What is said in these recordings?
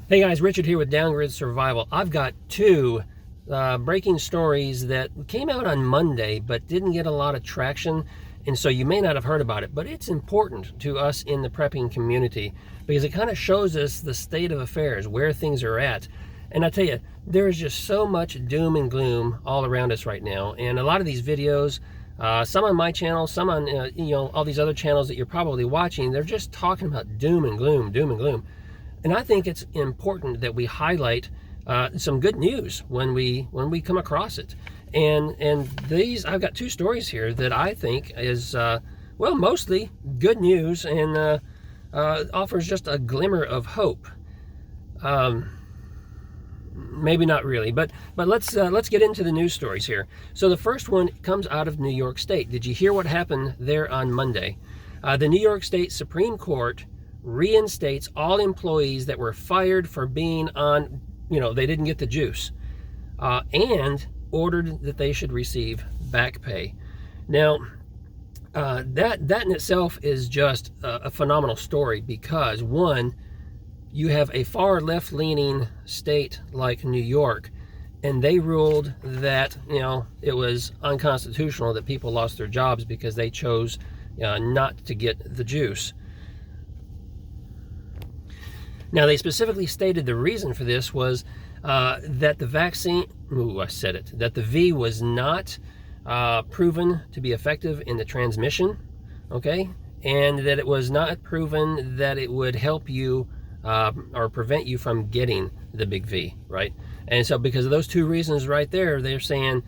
Hey guys, Richard here with Downgrid Survival. I've got two breaking stories that came out on Monday but didn't get a lot of traction, and so you may not have heard about it, but it's important to us in the prepping community because it kind of shows us the state of affairs, where things are at. And I tell you, there's just so much doom and gloom all around us right now, and a lot of these videos, some on my channel, some on all these other channels that you're probably watching, they're just talking about doom and gloom, doom and gloom. And I think it's important that we highlight some good news when we come across it. And these, I've got two stories here that I think is well, mostly good news and offers just a glimmer of hope. Maybe not really, but let's get into the news stories here. So the first one comes out of New York State. Did you hear what happened there on Monday? The New York State Supreme Court reinstates all employees that were fired for being on, they didn't get the juice, and ordered that they should receive back pay. Now, that in itself is just a phenomenal story because, one, you have a far left-leaning state like New York, and they ruled that, it was unconstitutional that people lost their jobs because they chose not to get the juice. Now, they specifically stated the reason for this was that the vaccine, that the V was not proven to be effective in the transmission, okay? And that it was not proven that it would help you or prevent you from getting the big V, right? And so because of those two reasons right there, they're saying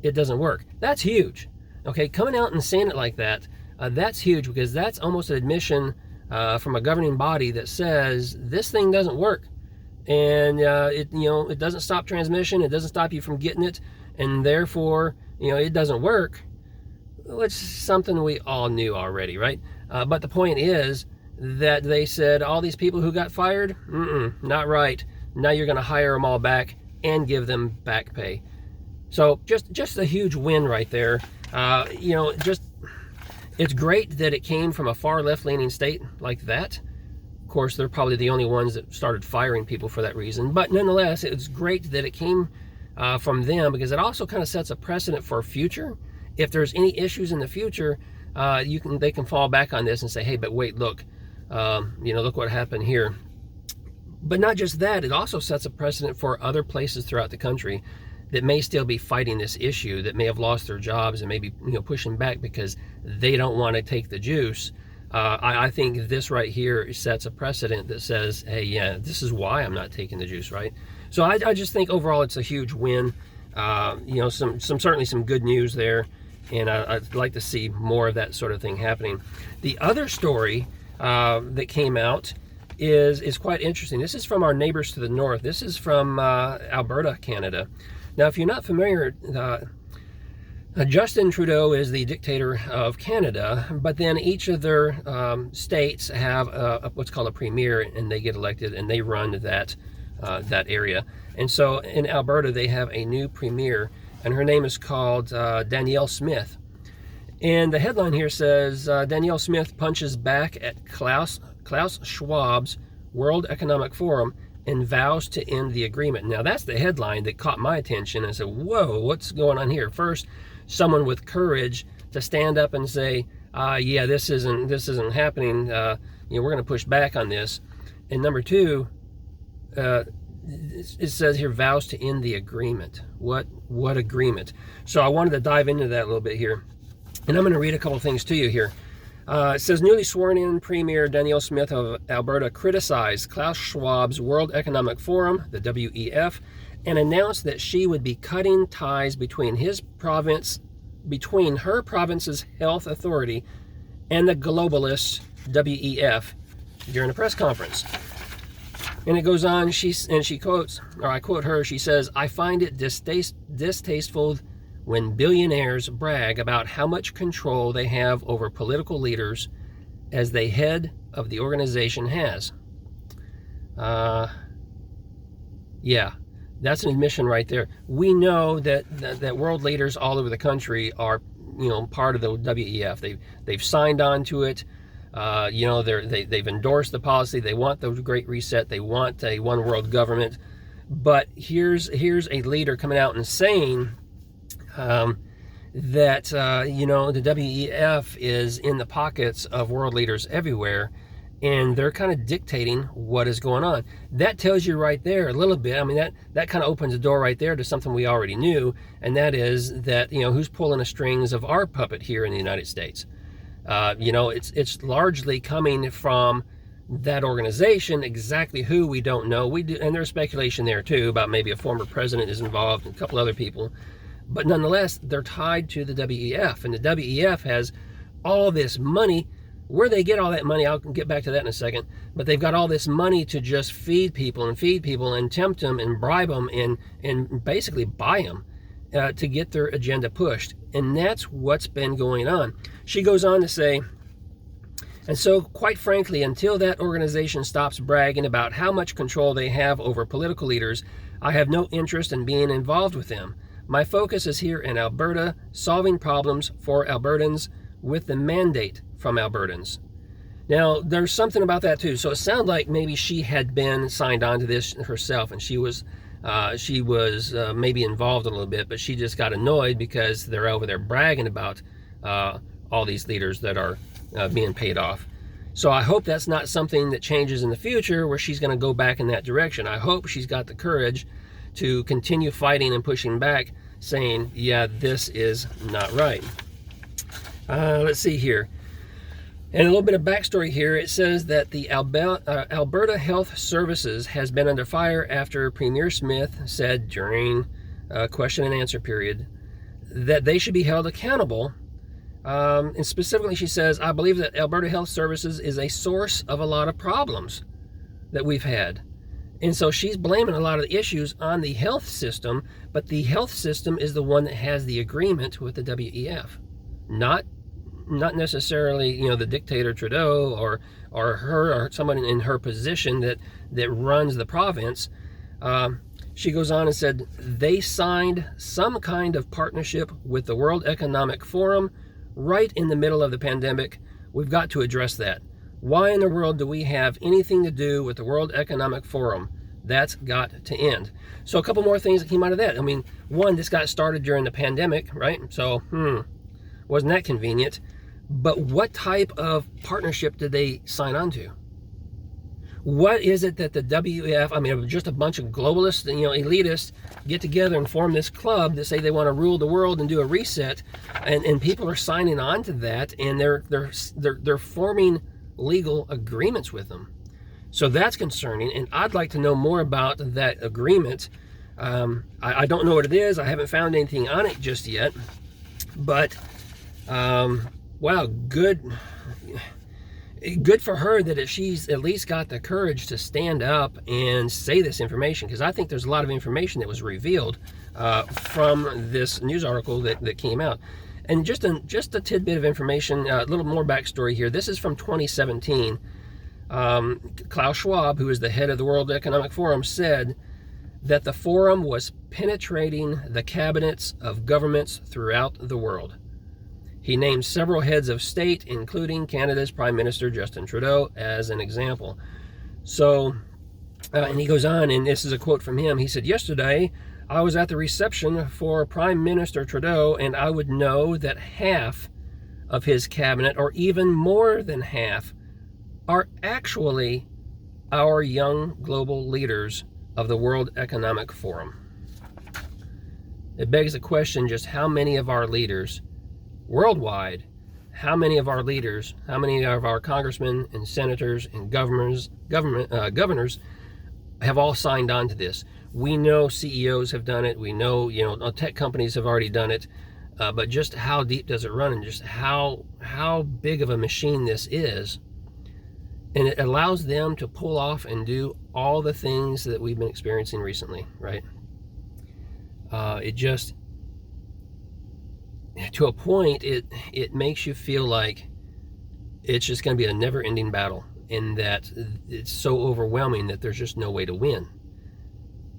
it doesn't work. That's huge, okay? Coming out and saying it like that, that's huge because that's almost an admission from a governing body that says this thing doesn't work, and it doesn't stop transmission, it doesn't stop you from getting it, and therefore it doesn't work, which is something we all knew already, right? But the point is that they said all these people who got fired, not right. Now you're going to hire them all back and give them back pay. So just a huge win right there. It's great that it came from a far left-leaning state like that. Of course, they're probably the only ones that started firing people for that reason. But nonetheless, it's great that it came from them because it also kind of sets a precedent for future. If there's any issues in the future, they can fall back on this and say, hey, but wait, look, look what happened here. But not just that, it also sets a precedent for other places throughout the country that may still be fighting this issue, that may have lost their jobs and maybe pushing back because they don't want to take the juice. I think this right here sets a precedent that says, hey, yeah, this is why I'm not taking the juice, right? So I just think overall it's a huge win. Certainly some good news there, and I'd like to see more of that sort of thing happening. The other story that came out is quite interesting. This is from our neighbors to the north. This is from Alberta, Canada. Now, if you're not familiar, Justin Trudeau is the dictator of Canada, but then each of their states have what's called a premier, and they get elected and they run that area. And so in Alberta, they have a new premier, and her name is called Danielle Smith. And the headline here says, Danielle Smith punches back at Klaus Schwab's World Economic Forum and vows to end the agreement. Now, that's the headline that caught my attention. I said, whoa, what's going on here? First, someone with courage to stand up and say, yeah, this isn't happening. We're going to push back on this. And number two, it says here, vows to end the agreement. What agreement? So I wanted to dive into that a little bit here. And I'm going to read a couple things to you here. It says, newly sworn-in Premier Danielle Smith of Alberta criticized Klaus Schwab's World Economic Forum, the WEF, and announced that she would be cutting ties between her province's health authority and the globalist WEF during a press conference. And it goes on, she quotes, or I quote her, she says, I find it distasteful when billionaires brag about how much control they have over political leaders as the head of the organization has. Yeah, that's an admission right there. We know that world leaders all over the country are, part of the WEF. They've signed on to it. You know, they've endorsed the policy. They want the Great Reset. They want a one world government. But here's a leader coming out and saying that, you know, the WEF is in the pockets of world leaders everywhere, and they're kind of dictating what is going on. That tells you right there a little bit. I mean, that kind of opens the door right there to something we already knew, and that is that, you know, who's pulling the strings of our puppet here in the United States. You know, it's largely coming from that organization. Exactly who, we don't know. We do, and there's speculation there too about maybe a former president is involved and a couple other people. But nonetheless, they're tied to the WEF, and the WEF has all this money. Where they get all that money, I'll get back to that in a second, but they've got all this money to just feed people and tempt them and bribe them and basically buy them to get their agenda pushed. And that's what's been going on. She goes on to say, and so, quite frankly, until that organization stops bragging about how much control they have over political leaders, I have no interest in being involved with them. My focus is here in Alberta, solving problems for Albertans with the mandate from Albertans. Now, there's something about that too. So it sounded like maybe she had been signed on to this herself, and she was maybe involved a little bit, but she just got annoyed because they're over there bragging about all these leaders that are being paid off. So I hope that's not something that changes in the future where she's going to go back in that direction. I hope she's got the courage to continue fighting and pushing back, saying, yeah, this is not right. Let's see here. And a little bit of backstory here. It says that the Alberta Health Services has been under fire after Premier Smith said during a question and answer period that they should be held accountable. And specifically, she says, I believe that Alberta Health Services is a source of a lot of problems that we've had. And so she's blaming a lot of the issues on the health system, but the health system is the one that has the agreement with the WEF, not necessarily, you know, the dictator Trudeau or her or someone in her position that runs the province. She goes on and said they signed some kind of partnership with the World Economic Forum right in the middle of the pandemic. We've got to address that. Why in the world do we have anything to do with the World Economic Forum? That's got to end. So a couple more things that came out of that. I mean, one, this got started during the pandemic, right? So, wasn't that convenient? But what type of partnership did they sign on to? What is it that the WEF, I mean, just a bunch of globalists, you know, elitists get together and form this club that say they want to rule the world and do a reset, and people are signing on to that, and they're forming legal agreements with them. So that's concerning, and I'd like to know more about that agreement. I don't know what it is. I haven't found anything on it just yet, but wow, good for her that she's at least got the courage to stand up and say this information, because I think there's a lot of information that was revealed from this news article that came out. And just a tidbit of information, a little more backstory here. This is from 2017. Klaus Schwab, who is the head of the World Economic Forum, said that the forum was penetrating the cabinets of governments throughout the world. He named several heads of state, including Canada's Prime Minister Justin Trudeau, as an example. So, and he goes on, and this is a quote from him. He said, yesterday, I was at the reception for Prime Minister Trudeau, and I would know that half of his cabinet, or even more than half, are actually our young global leaders of the World Economic Forum. It begs the question, just how many of our leaders worldwide, how many of our leaders, how many of our congressmen and senators and governors have all signed on to this? We know CEOs have done it. We know, you know, tech companies have already done it. But just how deep does it run, and just how big of a machine this is? And it allows them to pull off and do all the things that we've been experiencing recently, right? It just, to a point, it makes you feel like it's just going to be a never-ending battle, and that it's so overwhelming that there's just no way to win.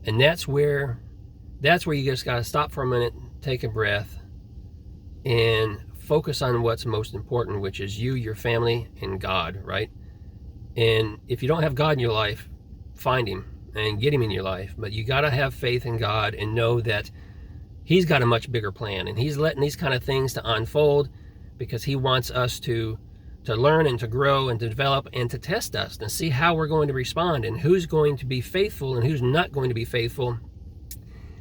And that's where you just got to stop for a minute, take a breath, and focus on what's most important, which is you, your family, and God, right? And if you don't have God in your life, find him and get him in your life. But you got to have faith in God and know that he's got a much bigger plan, and he's letting these kind of things to unfold because he wants us to learn and to grow and to develop and to test us and see how we're going to respond and who's going to be faithful and who's not going to be faithful.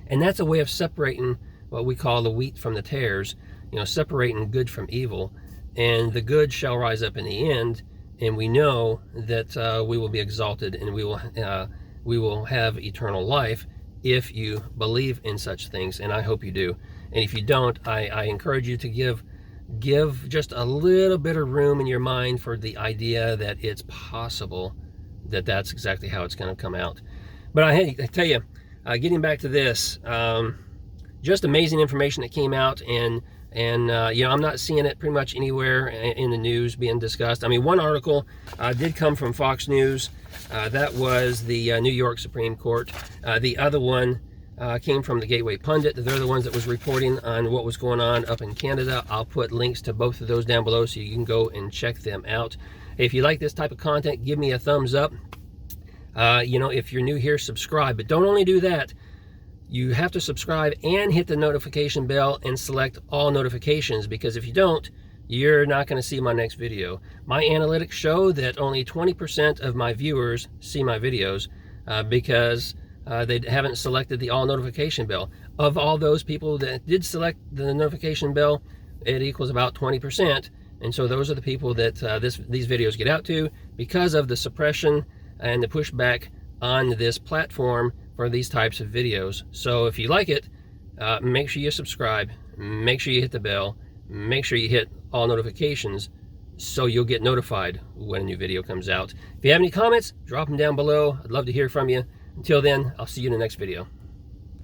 And that's a way of separating what we call the wheat from the tares, you know, separating good from evil. And the good shall rise up in the end, and we know that we will be exalted, and we will have eternal life if you believe in such things, and I hope you do. And if you don't, I encourage you to give just a little bit of room in your mind for the idea that it's possible that that's exactly how it's going to come out. But I tell you, getting back to this, just amazing information that came out, and you know, I'm not seeing it pretty much anywhere in the news being discussed. I mean, one article did come from Fox News. That was the New York Supreme Court. The other one came from the Gateway Pundit. They're the ones that was reporting on what was going on up in Canada. I'll put links to both of those down below so you can go and check them out. If you like this type of content, give me a thumbs up. You know, if you're new here, subscribe. But don't only do that. You have to subscribe and hit the notification bell and select all notifications, because if you don't, you're not going to see my next video. My analytics show that only 20% of my viewers see my videos because they haven't selected the all notification bell. Of all those people that did select the notification bell, it equals about 20%. And so those are the people that these videos get out to because of the suppression and the pushback on this platform for these types of videos. So if you like it, make sure you subscribe, make sure you hit the bell, make sure you hit all notifications so you'll get notified when a new video comes out. If you have any comments, drop them down below. I'd love to hear from you. Until then, I'll see you in the next video.